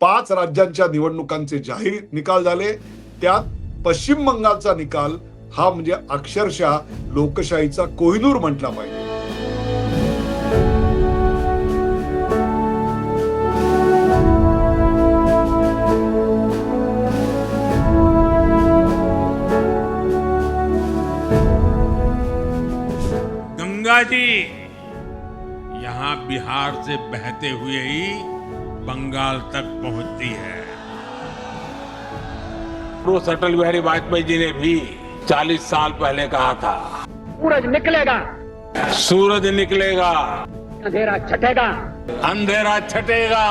5 राज्यांच्या निवडणुकांचे जाहीर निकाल झाले. त्यात पश्चिम बंगालचा निकाल हा म्हणजे अक्षरशः लोकशाहीचा कोहिनूर म्हटला पाहिजे. गंगा जी यहाँ बिहार से बहते हुए ही बंगाल तक पहुंचती है। पूर्व अटल बिहारी वाजपेयी जी ने भी 40 साल पहले कहा था, सूरज निकलेगा, सूरज निकलेगा, अंधेरा छटेगा, अंधेरा छटेगा,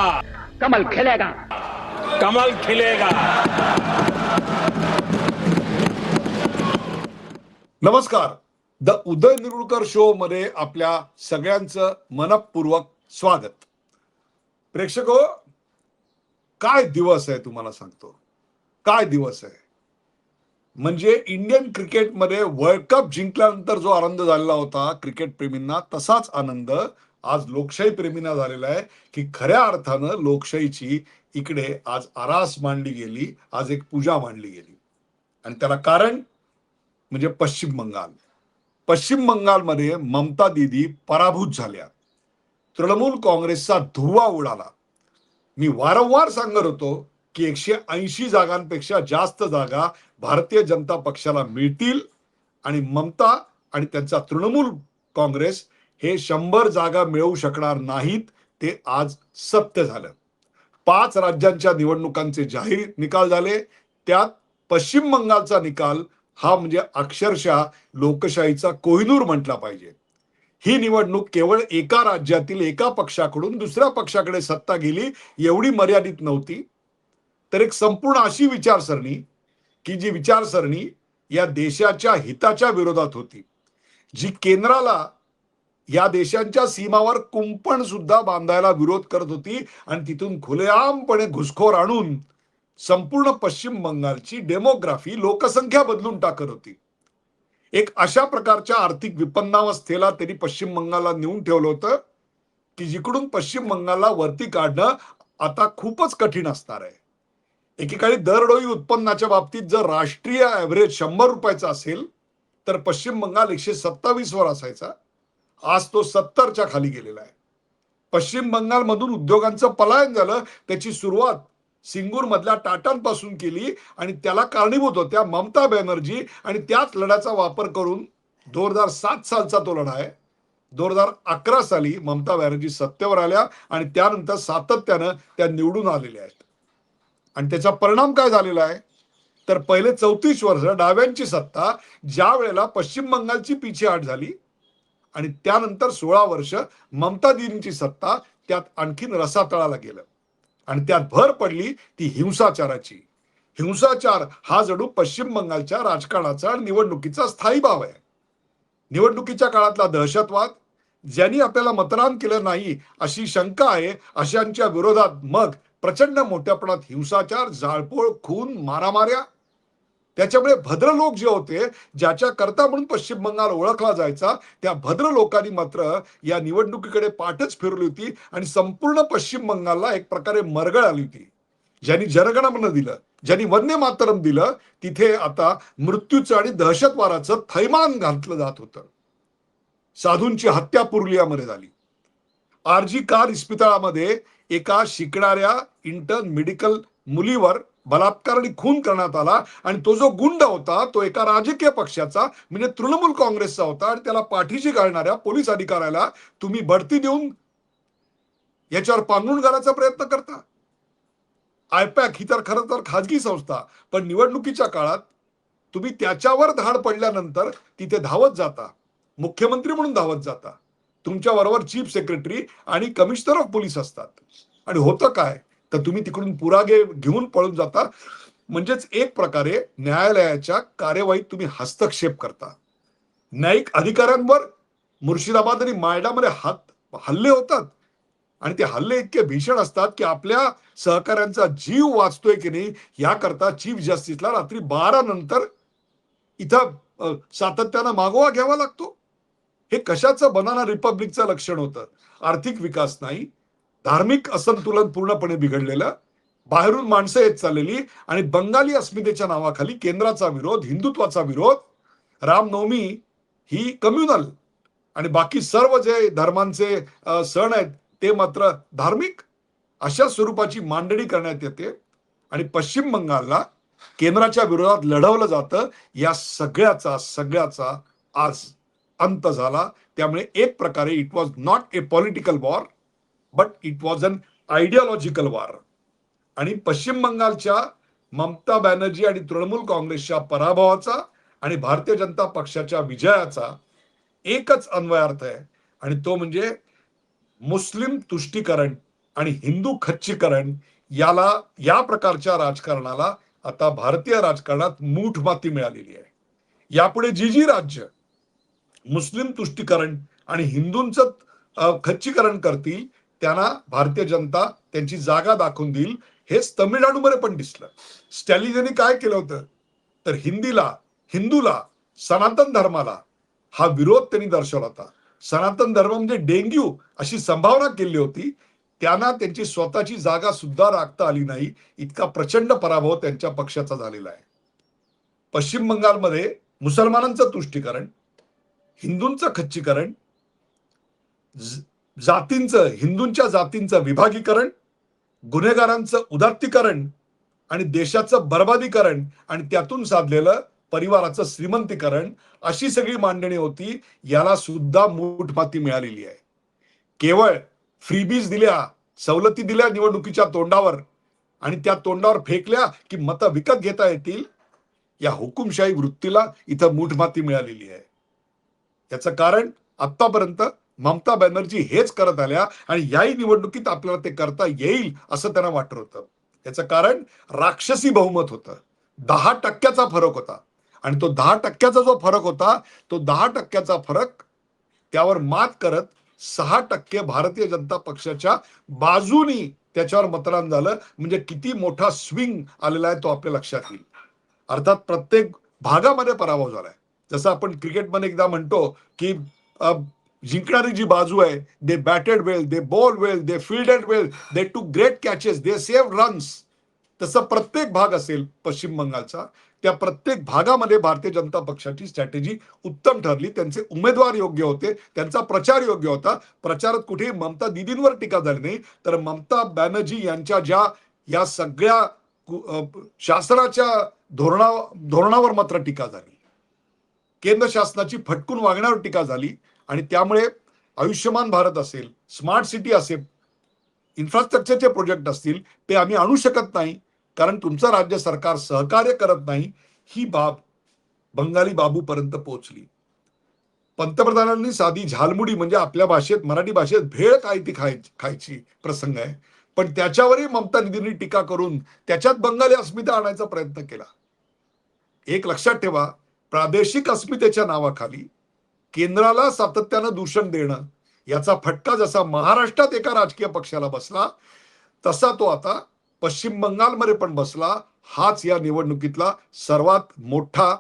कमल खिलेगा। कमल खिलेगा। नमस्कार. द उदय निरुळकर शो मध्ये आपल्या सगळ्यांचं मनपूर्वक स्वागत. प्रेक्षको, काय दिवस आहे तुम्हाला सांगतो. काय दिवस आहे म्हणजे इंडियन क्रिकेटमध्ये वर्ल्ड कप जिंकल्यानंतर जो आनंद झालेला होता क्रिकेट प्रेमींना, तसाच आनंद आज लोकशाही प्रेमींना झालेला आहे की खऱ्या अर्थानं लोकशाहीची इकडे आज आरास मांडली गेली, आज एक पूजा मांडली गेली. आणि त्याला कारण म्हणजे पश्चिम बंगाल. पश्चिम बंगालमध्ये ममता दीदी पराभूत झाल्या. तृणमूल काँग्रेसचा धुव्वा उडाला. मी वारंवार सांगत होतो की 180 जागांपेक्षा जास्त जागा भारतीय जनता पक्षाला मिळतील आणि ममता आणि त्यांचा तृणमूल काँग्रेस हे 100 जागा मिळवू शकणार नाहीत. ते आज सत्य झालं. 5 राज्यांच्या निवडणुकांचे जाहीर निकाल झाले. त्यात पश्चिम बंगालचा निकाल हा म्हणजे अक्षरशः लोकशाहीचा कोहिनूर म्हटला पाहिजे. ही निवडणूक केवळ एका राज्यातील एका पक्षाकडून दुसऱ्या पक्षाकडे सत्ता गेली एवढी मर्यादित नव्हती, तर एक संपूर्ण अशी विचारसरणी की जी विचारसरणी या देशाच्या हिताच्या विरोधात होती, जी केंद्राला या देशांच्या सीमावर कुंपण सुद्धा बांधायला विरोध करत होती आणि तिथून खुलेआमपणे घुसखोर आणून संपूर्ण पश्चिम बंगालची डेमोग्राफी लोकसंख्या बदलून टाकत होती. एक अशा प्रकारच्या आर्थिक विपन्नावस्थेला त्यांनी पश्चिम बंगालला नेऊन ठेवलं होतं की जिकडून पश्चिम बंगालला वरती काढणं आता खूपच कठीण असणार आहे. एकेकाळी दरडोई उत्पन्नाच्या बाबतीत जर राष्ट्रीय ॲव्हरेज 100 रुपयाचा असेल तर पश्चिम बंगाल 127 वर असायचा. आज तो 70च्या खाली गेलेला आहे. पश्चिम बंगालमधून उद्योगांचं पलायन झालं. त्याची सुरुवात सिंगूर मधल्या टाटांपासून केली आणि त्याला कारणीभूत होत्या ममता बॅनर्जी आणि त्याच लढ्याचा वापर करून 2007 सालचा तो लढा आहे. 2011 साली ममता बॅनर्जी सत्तेवर आल्या आणि त्यानंतर सातत्यानं त्या निवडून आलेल्या आहेत. आणि त्याचा परिणाम काय झालेला आहे तर पहिले 34 वर्ष डाव्यांची सत्ता, ज्या वेळेला पश्चिम बंगालची पिछेहाट झाली आणि त्यानंतर 16 वर्ष ममता दीदींची सत्ता, त्यात आणखीन रसातळाला गेलं आणि त्यात भर पडली ती हिंसाचाराची. हिंसाचार हा जणू पश्चिम बंगालच्या राजकारणाचा आणि निवडणुकीचा स्थायी भाव आहे. निवडणुकीच्या काळातला दहशतवाद, ज्यांनी आपल्याला मतदान केलं नाही अशी शंका आहे, अशांच्या विरोधात मग प्रचंड मोठ्या प्रमाणात हिंसाचार, जाळपोळ, खून, मारामाऱ्या. त्याच्यामुळे भद्र लोक जे होते, ज्याच्या करता म्हणून पश्चिम बंगाल ओळखला जायचा, त्या भद्र लोकांनी मात्र या निवडणुकीकडे पाठच फिरवली होती आणि संपूर्ण पश्चिम बंगालला एक प्रकारे मरगळ आली होती. ज्यांनी जनगणमन दिलं, ज्यांनी वंदे मातरम दिलं, तिथे आता मृत्यूचं आणि दहशतवादाचं थैमान घातलं जात होतं. साधूंची हत्या पुरुलियामध्ये झाली. आरजी कार इस्पितळामध्ये एका शिकणाऱ्या इंटर्न मेडिकल मुलीवर बलात्कार आणि खून करण्यात आला आणि तो जो गुंड होता तो एका राजकीय पक्षाचा म्हणजे तृणमूल काँग्रेसचा होता आणि त्याला पाठीशी घालणाऱ्या पोलीस अधिकाऱ्याला तुम्ही बढती देऊन याच्यावर पांघरून घालायचा प्रयत्न करता. आयपॅक ही तर खरं तर खाजगी संस्था, पण निवडणुकीच्या काळात तुम्ही त्याच्यावर धाड पडल्यानंतर तिथे धावत जाता, मुख्यमंत्री म्हणून धावत जाता. तुमच्या बरोबर चीफ सेक्रेटरी आणि कमिशनर ऑफ पोलीस असतात. आणि होतं काय तर तुम्ही तिकडून पुरावे घेऊन पळून जाता. म्हणजेच एक प्रकारे न्यायालयाच्या कार्यवाहीत तुम्ही हस्तक्षेप करता. न्यायिक अधिकाऱ्यांवर मुर्शिदाबाद आणि मायडामध्ये हल्ले होतात आणि ते हल्ले इतके भीषण असतात की आपल्या सहकाऱ्यांचा जीव वाचतोय की नाही याकरता चीफ जस्टिसला रात्री 12 नंतर इथं सातत्यानं मागोवा घ्यावा लागतो. हे कशाचं बनाना रिपब्लिकचं लक्षण होतं. आर्थिक विकास नाही, धार्मिक असंतुलन पूर्णपणे बिघडलेलं बाहेरून माणसं येत चाललेली आणि बंगाली अस्मितेच्या नावाखाली केंद्राचा विरोध, हिंदुत्वाचा विरोध, रामनवमी ही कम्युनल आणि बाकी सर्व जे धर्मांचे सण आहेत ते मात्र धार्मिक, अशा स्वरूपाची मांडणी करण्यात येते आणि पश्चिम बंगालला केंद्राच्या विरोधात लढवलं जातं. या सगळ्याचा आज अंत झाला. त्यामुळे एक प्रकारे it was not a political war, but it was an ideological war. आणि पश्चिम बंगालच्या ममता बॅनर्जी आणि तृणमूल काँग्रेसच्या पराभवाचा आणि भारतीय जनता पक्षाच्या विजयाचा एकच अन्वयार्थ आहे आणि तो म्हणजे मुस्लिम तुष्टीकरण आणि हिंदू खच्चीकरण. या प्रकारच्या राजकारणाला आता भारतीय राजकारणात मूठमाती मिळालेली आहे. यापुढे जी राज्य मुस्लिम तुष्टीकरण आणि हिंदूंचं खच्चीकरण करतील त्यांना भारतीय जनता त्यांची जागा दाखवून देईल. हेच तामिळनाडूमध्ये पण दिसलं. स्टॅलिन यांनी काय केलं होतं तर हिंदूला, सनातन धर्माला हा विरोध त्यांनी दर्शवला होता. सनातन धर्म म्हणजे डेंग्यू अशी संभावना केली होती. त्यांना त्यांची स्वतःची जागा सुद्धा राखता आली नाही. इतका प्रचंड पराभव त्यांच्या पक्षाचा झालेला आहे. पश्चिम बंगालमध्ये मुसलमानांचं तुष्टीकरण, हिंदूंचं खच्चीकरण, हिंदूंच्या जातींचं विभागीकरण, गुन्हेगारांचं उदात्तीकरण आणि देशाचं बर्बादीकरण आणि त्यातून साधलेलं परिवाराचं श्रीमंतीकरण, अशी सगळी मांडणी होती. याला सुद्धा मूठमाती मिळालेली आहे. केवळ फ्रीबीज दिल्या, सवलती दिल्या निवडणुकीच्या तोंडावर आणि त्या तोंडावर फेकल्या की मतं विकत घेता येतील, या हुकुमशाही वृत्तीला इथं मूठमाती मिळालेली आहे. याचं कारण आतापर्यंत ममता बॅनर्जी हेच करत आल्या आणि याही निवडणुकीत आपल्याला ते करता येईल असं त्यांना वाटत होतं. याचं कारण राक्षसी बहुमत होतं. 10% फरक होता आणि तो 10% जो फरक होता, तो 10% फरक त्यावर मात करत 6% भारतीय जनता पक्षाच्या बाजूनी त्याच्यावर मतदान झालं. म्हणजे किती मोठा स्विंग आलेला आहे तो आपल्या लक्षात येईल. अर्थात प्रत्येक भागामध्ये पराभव झालाय. जसं आपण क्रिकेटमध्ये एकदा म्हणतो की जिंकणारी जी बाजू आहे, they batted well, they ball well, they fielded well, they took great catches, they save runs. तसं प्रत्येक भाग असेल पश्चिम बंगालचा, त्या प्रत्येक भागामध्ये भारतीय जनता पक्षाची स्ट्रॅटेजी उत्तम ठरली. त्यांचे उमेदवार योग्य होते, त्यांचा प्रचार योग्य होता. प्रचारात कुठेही ममता दीदींवर टीका झाली नाही, तर ममता बॅनर्जी यांच्या या सगळ्या शासनाच्या धोरणावर मात्र टीका झाली. केंद्र शासनाची फटकून वागण्यावर टीका झाली आणि त्यामुळे आयुष्यमान भारत असेल, स्मार्ट सिटी असेल, इन्फ्रास्ट्रक्चरचे प्रोजेक्ट असतील, ते आम्ही आणू शकत नाही कारण तुमचं राज्य सरकार सहकार्य करत नाही. ही बाब बंगाली बाबूपर्यंत पोहोचली. पंतप्रधानांनी साधी झालमुडी म्हणजे आपल्या भाषेत, मराठी भाषेत भेळ काय ती खायची प्रसंग आहे, पण त्याच्यावरही ममता दीदींनी टीका करून त्याच्यात बंगाली अस्मिता आणायचा प्रयत्न केला. एक लक्षात ठेवा, प्रादेशिक अस्मितेच्या नावाखाली केंद्राला सातत्यानं दूषण देणं, याचा फटका जसा महाराष्ट्रात एका राजकीय पक्षाला बसला, तसा तो आता पश्चिम बंगालमध्ये पण बसला. हाच या निवडणुकीतला सर्वात मोठा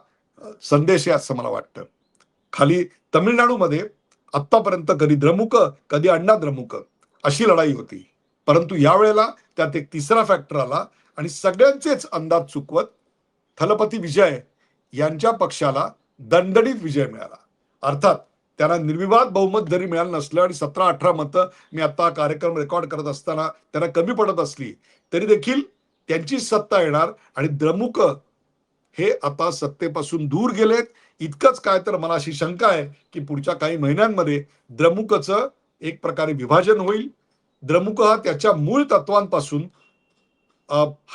संदेश आहे असं मला वाटतं. खाली तमिळनाडूमध्ये आतापर्यंत कधी द्रमुक कधी अण्णा द्रमुक अशी लढाई होती, परंतु यावेळेला त्यात एक तिसरा फॅक्टर आला आणि सगळ्यांचेच अंदाज चुकवत थलपती विजय यांच्या पक्षाला दणदणीत विजय मिळाला. अर्थात त्यांना निर्विवाद बहुमत जरी मिळालं नसलं आणि 17-18 मतं मी आता कार्यक्रम रेकॉर्ड करत असताना त्यांना कमी पडत असली तरी देखील त्यांची सत्ता येणार आणि द्रमुक हे आता सत्तेपासून दूर गेलेत. इतकंच काय तर मला अशी शंका आहे की पुढच्या काही महिन्यांमध्ये द्रमुकचं एक प्रकारे विभाजन होईल. द्रमुक हा त्याच्या मूळ तत्वांपासून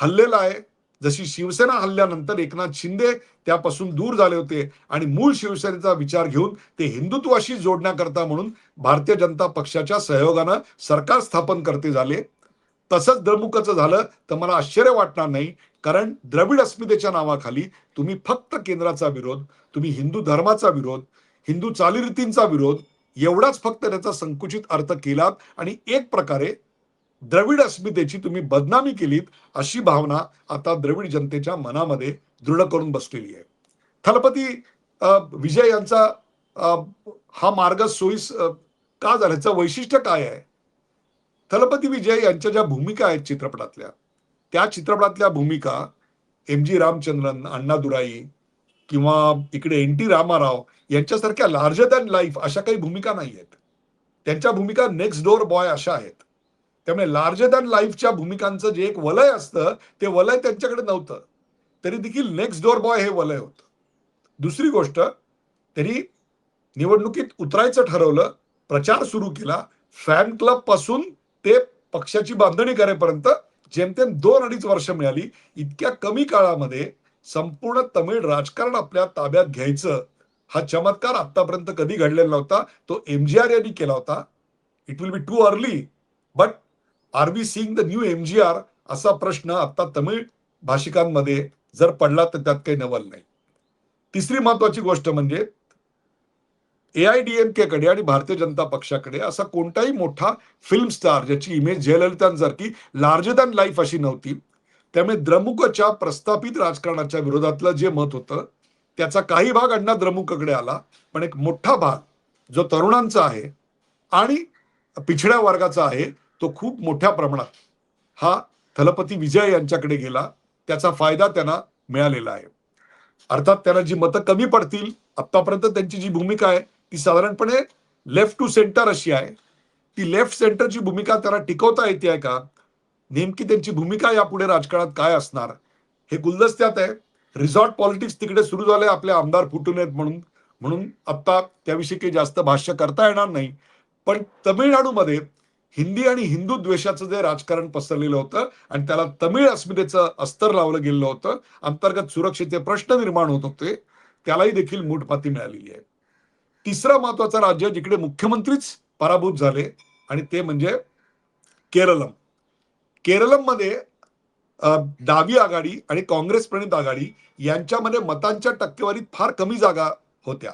हल्लेला आहे. जशी शिवसेना हल्ल्यानंतर एकनाथ शिंदे त्यापासून दूर झाले होते आणि मूळ शिवसेनेचा विचार घेऊन ते हिंदुत्वाशी जोडण्याकरता म्हणून भारतीय जनता पक्षाच्या सहयोगानं सरकार स्थापन करते झाले. तसंच द्रमुकचं झालं तर मला आश्चर्य वाटणार नाही, कारण द्रविड अस्मितेच्या नावाखाली तुम्ही फक्त केंद्राचा विरोध, तुम्ही हिंदू धर्माचा विरोध, हिंदू चालीरीतींचा विरोध एवढाच फक्त त्याचा संकुचित अर्थ केलात आणि एक प्रकारे द्रविड अस्मितेची तुम्ही बदनामी केलीत अशी भावना आता द्रविड जनतेच्या मनामध्ये दृढ करून बसलेली आहे. थलपती विजय यांचा हा मार्ग सोयीस का झाल्याचं वैशिष्ट्य काय आहे? थलपती विजय यांच्या ज्या भूमिका आहेत चित्रपटातल्या त्या चित्रपटातल्या भूमिका एम.जी. रामचंद्रन, अण्णादुराई किंवा इकडे एन.टी. रामाराव यांच्यासारख्या लार्जर दॅन लाईफ अशा काही भूमिका नाही आहेत. त्यांच्या भूमिका नेक्स्ट डोअर बॉय अशा आहेत. त्यामुळे लार्जर दॅन लाईफच्या भूमिकांचं जे एक वलय असतं ते वलय त्यांच्याकडे नव्हतं. तरी देखील नेक्स्ट डोअर बॉय हे वलय होतं. दुसरी गोष्ट, त्यांनी निवडणुकीत उतरायचं ठरवलं, प्रचार सुरू केला, फॅन क्लब पासून ते पक्षाची बांधणी करेपर्यंत जेमतेम 2-2.5 वर्ष मिळाली. इतक्या कमी काळामध्ये संपूर्ण तमिळ राजकारण आपल्या ताब्यात घ्यायचं हा चमत्कार आतापर्यंत कधी घडलेला नव्हता. तो एमजीआर यांनी केला होता. It will be too early, but are we seeing the new MGR असा प्रश्न आता तमिळ भाषिकांमध्ये जर पडला तर त्यात काही नवल नाही. तिसरी महत्वाची गोष्ट म्हणजे एआयडीएमके कडे आणि भारतीय जनता पक्षाकडे असा कोणताही मोठा फिल्म स्टार ज्याची इमेज जयललितांसारखी लार्जर दॅन लाईफ अशी नव्हती. त्यामुळे द्रमुकच्या प्रस्थापित राजकारणाच्या विरोधातलं जे मत होतं त्याचा काही भाग अण्णा द्रमुककडे आला, पण एक मोठा भाग जो तरुणांचा आहे आणि पिछड्या वर्गाचा आहे तो खूप मोठ्या प्रमाणात हा थलपती विजय यांच्याकडे गेला. त्याचा फायदा त्यांना मिळालेला आहे. अर्थात त्यांना जी मतं कमी पडतील, आतापर्यंत त्यांची जी भूमिका आहे ती साधारणपणे लेफ्ट टू सेंटर अशी आहे. ती लेफ्ट सेंटरची भूमिका त्यांना टिकवता येते का, नेमकी त्यांची भूमिका यापुढे राजकारणात काय असणार हे गुलदस्त्यात आहे. रिसॉर्ट पॉलिटिक्स तिकडे सुरू झाले, आपले आमदार फुटू नयेत म्हणून म्हणून आता त्याविषयी काही जास्त भाष्य करता येणार नाही. पण तमिळनाडूमध्ये हिंदी आणि हिंदू द्वेषाचं जे राजकारण पसरलेलं होतं आणि त्याला तमिळ अस्मितेचं अस्तर लावलं गेलेलं होतं, अंतर्गत सुरक्षेचे प्रश्न निर्माण होत होते, त्यालाही देखील मूठपाती मिळालेली आहे. तिसरं महत्वाचं राज्य जिकडे मुख्यमंत्रीच पराभूत झाले आणि ते म्हणजे केरळम. केरळमध्ये डावी आघाडी आणि काँग्रेस प्रणित आघाडी यांच्यामध्ये मतांच्या टक्केवारीत फार कमी जागा होत्या,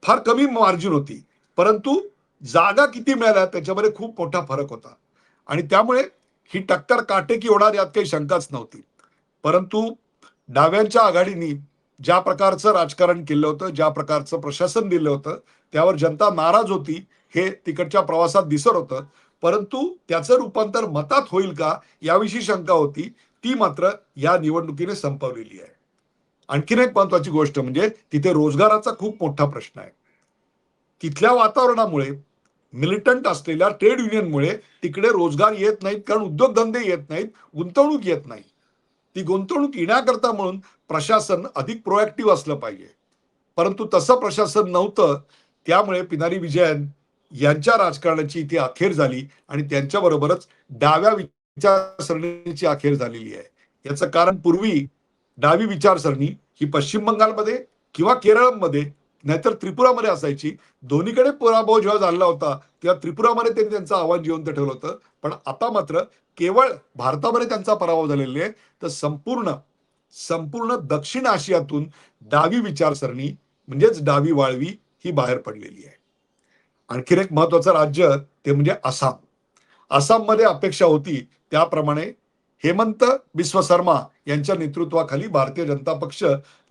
फार कमी मार्जिन होती, परंतु जागा किती मिळाल्या त्याच्यामध्ये खूप मोठा फरक होता आणि त्यामुळे ही टक्कर काटेकी होणार यात काही शंकाच नव्हती. परंतु डाव्यांच्या आघाडीने ज्या प्रकारचं राजकारण केलं होतं, ज्या प्रकारचं प्रशासन दिलं होतं, त्यावर जनता नाराज होती हे तिकडच्या प्रवासात दिसत होतं. परंतु त्याचं रूपांतर मतात होईल का याविषयी शंका होती, ती मात्र या निवडणुकीने संपवलेली आहे. आणखीन एक महत्वाची गोष्ट म्हणजे तिथे रोजगाराचा खूप मोठा प्रश्न आहे. तिथल्या वातावरणामुळे, मिलिटंट असलेल्या ट्रेड युनियनमुळे तिकडे रोजगार येत नाहीत, कारण उद्योगधंदे येत नाहीत, गुंतवणूक येत नाही. ती गुंतवणूक येण्याकरता म्हणून प्रशासन अधिक प्रोएक्टिव्ह असलं पाहिजे, परंतु तसं प्रशासन नव्हतं. त्यामुळे पिनारी विजयन यांच्या राजकारणाची इथे अखेर झाली आणि त्यांच्याबरोबरच डाव्या विचारसरणीची अखेर झालेली आहे. याचं कारण पूर्वी डावी विचारसरणी ही पश्चिम बंगालमध्ये किंवा केरळमध्ये नाहीतर त्रिपुरामध्ये असायची. दोन्हीकडे पराभव जेव्हा झाला होता तेव्हा त्रिपुरामध्ये त्यांनी त्यांचं आव्हान जिवंत ठेवलं होतं, पण आता मात्र केवळ भारतामध्ये त्यांचा पराभव झालेला आहे. तर संपूर्ण दक्षिण आशियातून डावी विचारसरणी म्हणजेच डावी वाळवी ही बाहेर पडलेली आहे. आणखीन एक महत्वाचं राज्य ते म्हणजे आसाम. आसाममध्ये अपेक्षा होती त्याप्रमाणे हेमंत बिस्व शर्मा यांच्या नेतृत्वाखाली भारतीय जनता पक्ष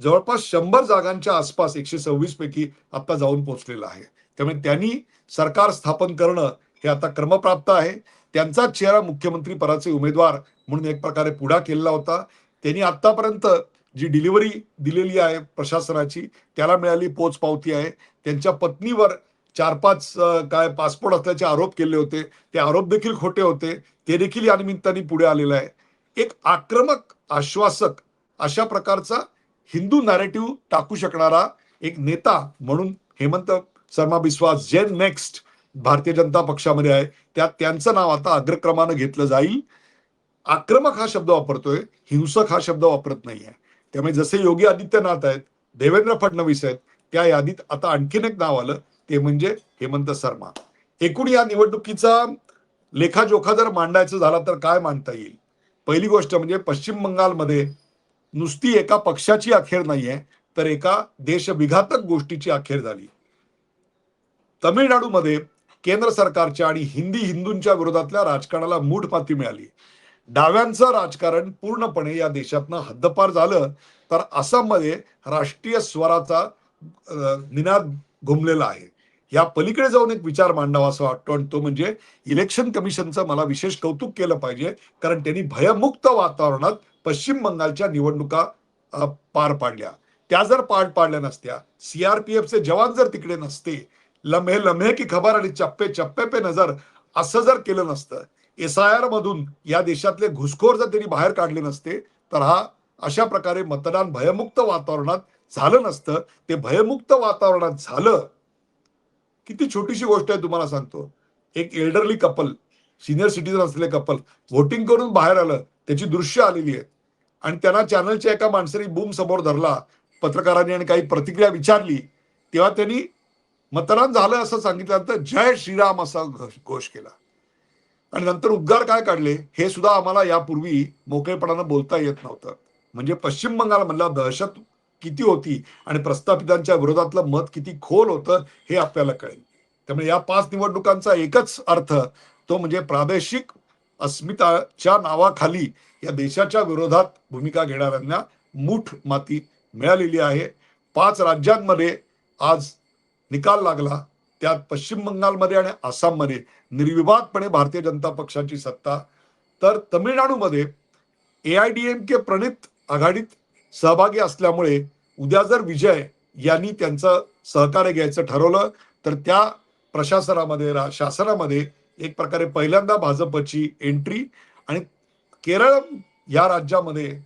जवळपास 100 जागांच्या आसपास 126 पैकी आता जाऊन पोहोचलेला आहे. त्यामुळे त्यांनी सरकार स्थापन करणं हे आता क्रमप्राप्त आहे. त्यांचा चेहरा मुख्यमंत्री पदाचे उमेदवार म्हणून एक प्रकारे पुढा केलेला होता. त्यांनी आतापर्यंत जी डिलिव्हरी दिलेली आहे प्रशासनाची त्याला मिळाली पोचपावती आहे. त्यांच्या पत्नीवर 4-5 काय पासपोर्ट असल्याचे आरोप केले होते, ते आरोप देखील खोटे होते, ते देखील या निमित्ताने पुढे आलेलं आहे. एक आक्रमक, आश्वासक अशा प्रकारचा हिंदू नॅरेटिव्ह टाकू शकणारा एक नेता म्हणून हेमंत शर्मा बिस्वास जे नेक्स्ट भारतीय जनता पक्षामध्ये आहे, त्यात त्यांचं नाव आता अग्रक्रमानं घेतलं जाईल. आक्रमक हा शब्द वापरतोय, हिंसक हा शब्द वापरत नाहीये. त्यामुळे जसे योगी आदित्यनाथ आहेत, देवेंद्र फडणवीस आहेत, त्या यादीत आता आणखीन एक नाव आलं, ते म्हणजे हेमंत शर्मा. एकूण या निवडणुकीचा लेखाजोखा जर मांडायचं झाला तर काय मांडता येईल? पहिली गोष्ट म्हणजे पश्चिम बंगालमध्ये नुसती एका पक्षाची अखेर नाहीये, तर एका देशविघातक गोष्टीची अखेर झाली. तमिळनाडूमध्ये केंद्र सरकारच्या आणि हिंदूंच्या विरोधातल्या राजकारणाला मूठपाती मिळाली. डाव्यांचं राजकारण पूर्णपणे या देशातनं हद्दपार झालं, तर आसाममध्ये राष्ट्रीय स्वराचा निनाद घुमलेला आहे. या पलीकडे जाऊन एक विचार मांडावा असं वाटतो, आणि तो म्हणजे इलेक्शन कमिशनचं मला विशेष कौतुक केलं पाहिजे, कारण त्यांनी भयमुक्त वातावरणात पश्चिम बंगालच्या निवडणुका पार पाडल्या. त्या जर पार पाडल्या नसत्या, सीआरपीएफचे जवान जर तिकडे नसते, लम्हे लम्हे की खबर आणि चप्पे चप्पे पे नजर असं जर केलं नसतं, SIR मधून या देशातले घुसखोर जर त्यांनी बाहेर काढले नसते, तर हा अशा प्रकारे मतदान भयमुक्त वातावरणात झालं नसतं. ते भयमुक्त वातावरणात झालं. किती छोटीशी गोष्ट आहे तुम्हाला सांगतो. एक एल्डरली कपल, सिनियर सिटीजन असलेले कपल व्होटिंग करून बाहेर आलं, त्याची दृश्य आलेली आहेत, आणि त्यांना चॅनलच्या एका माणसाने बूम समोर धरला, पत्रकारांनी, आणि काही प्रतिक्रिया विचारली, तेव्हा त्यांनी मतदान झालं असं सांगितल्यानंतर जय श्रीराम असा घोष केला, आणि नंतर उद्गार काय काढले हे सुद्धा आम्हाला यापूर्वी मोकळेपणानं बोलता येत नव्हतं. म्हणजे पश्चिम बंगालमधला दहशत किती होती आणि प्रस्थापितांच्या विरोधातलं मत किती खोल होतं हे आपल्याला कळेल. त्यामुळे या 5 निवडणुकांचा एकच अर्थ, तो म्हणजे प्रादेशिक अस्मिताच्या नावाखाली या देशाच्या विरोधात भूमिका घेणाऱ्यांना मूठ माती मिळालेली आहे. 5 राज्यांमध्ये आज निकाल लागला. त्यात पश्चिम बंगालमध्ये आणि आसाममध्ये निर्विवादपणे भारतीय जनता पक्षाची सत्ता, तर तमिळनाडूमध्ये AIADMK प्रणित आघाडीत सहभागी असल्यामुळे उद्या जर विजय यांनी त्यांचं सहकार्य घ्यायचं ठरवलं, तर त्या प्रशासनामध्ये शासनामध्ये एक प्रकारे पहिल्यांदा भाजपची एंट्री, आणि केरळ या राज्यामध्ये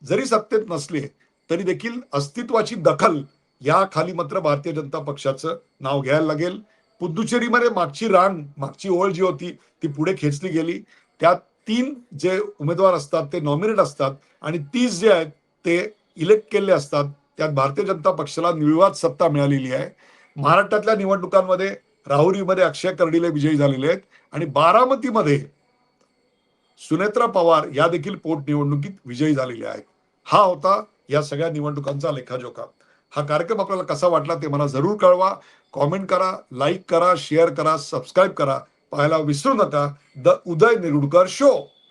जरी सत्तेत नसले तरी देखील अस्तित्वाची दखल या खाली मात्र भारतीय जनता पक्षाचं नाव घ्यायला लागेल. पुद्दुचेरीमध्ये मागची ओळ जी होती ती पुढे खेचली गेली. त्यात 3 जे उमेदवार असतात ते नॉमिनेट असतात, आणि 30 जे आहेत ते इलेक्ट केले असतात. त्यात भारतीय जनता पक्षाला निर्विवाद सत्ता मिळालेली आहे. महाराष्ट्रातल्या निवडणुकांमध्ये राहुरीमध्ये अक्षय कर्डिले विजयी झालेले आहेत, आणि बारामतीमध्ये सुनेत्रा पवार या देखील पोटनिवडणुकीत विजयी झालेल्या आहेत. हा होता या सगळ्या निवडणुकांचा लेखाजोखा. हा कार्यक्रम आपल्याला कसा वाटला ते मला जरूर कळवा. कॉमेंट करा, लाईक करा, शेअर करा, सबस्क्राईब करा. पाहायला विसरू नका द उदय निरुडकर शो.